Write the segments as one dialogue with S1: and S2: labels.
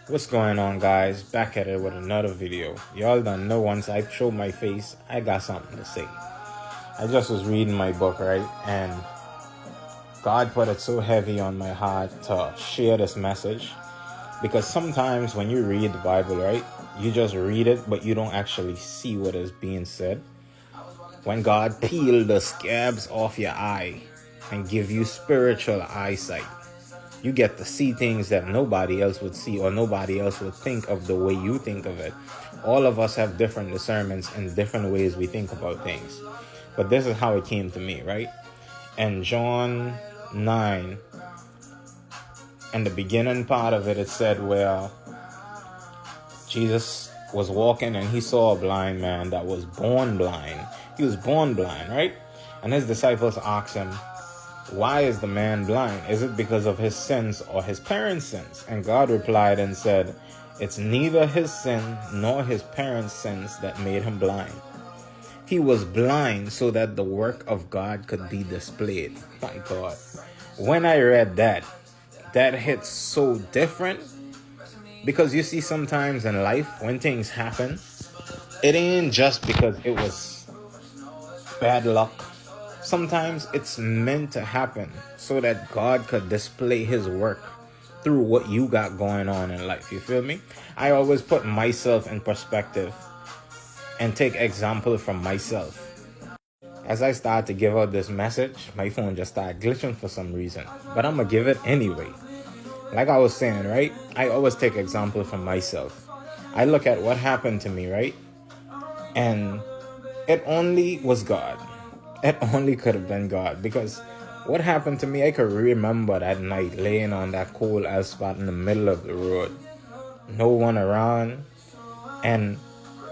S1: What's going on, guys? Back at it with another video. Y'all done know once I show my face, I got something to say. I just was reading my book, right? And God put it so heavy on my heart to share this message. Because sometimes when you read the Bible, right, you just read it, but you don't actually see what is being said. When God peeled the scabs off your eye and give you spiritual eyesight, you get to see things that nobody else would see or nobody else would think of the way you think of it. All of us have different discernments and different ways we think about things. But this is how it came to me, right? And John 9, and the beginning part of it, it said where Jesus was walking and he saw a blind man that was born blind. He was born blind, right? And his disciples asked him, why is the man blind? Is it because of his sins or his parents' sins? And God replied and said, it's neither his sin nor his parents' sins that made him blind. He was blind so that the work of God could be displayed. My God. When I read that hits so different. Because you see, sometimes in life, when things happen, it ain't just because it was bad luck. Sometimes it's meant to happen so that God could display his work through what you got going on in life. You feel me? I always put myself in perspective and take example from myself. As I start to give out this message, my phone just started glitching for some reason. But I'm going to give it anyway. Like I was saying, right? I always take example from myself. I look at what happened to me, right? And it only was God. It only could have been God, because what happened to me, I could remember that night laying on that cold asphalt in the middle of the road, no one around, and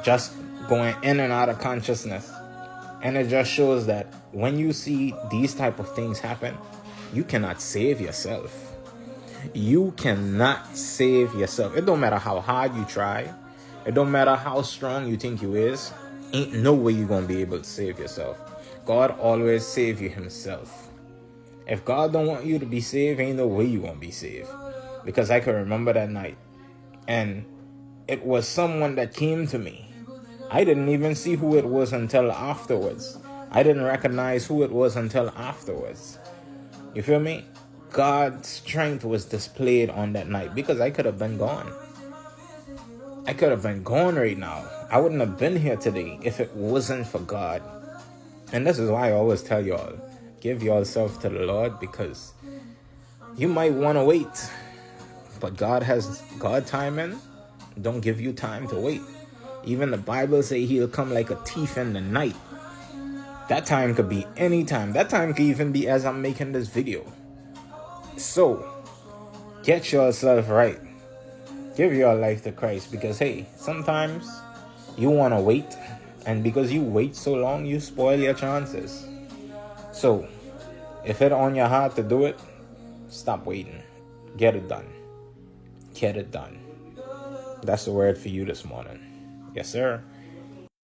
S1: just going in and out of consciousness. And it just shows that when you see these type of things happen, you cannot save yourself. You cannot save yourself. It don't matter how hard you try. It don't matter how strong you think you is. Ain't no way you're gonna be able to save yourself. God always save you himself. If God don't want you to be saved, ain't no way you gonna be saved. Because I can remember that night, and it was someone that came to me. I didn't even see who it was until afterwards. I didn't recognize who it was until afterwards. You feel me? God's strength was displayed on that night, because I could have been gone. I could have been gone right now. I wouldn't have been here today if it wasn't for God. And this is why I always tell y'all, give yourself to the Lord, because you might want to wait, but God has God timing. Don't give you time to wait. Even the Bible say he'll come like a thief in the night. That time could be any time. That time could even be as I'm making this video. So, get yourself right. Give your life to Christ, because hey, sometimes you want to wait, and because you wait so long, you spoil your chances. So, if it's on your heart to do it, stop waiting. Get it done. Get it done. That's the word for you this morning. Yes, sir.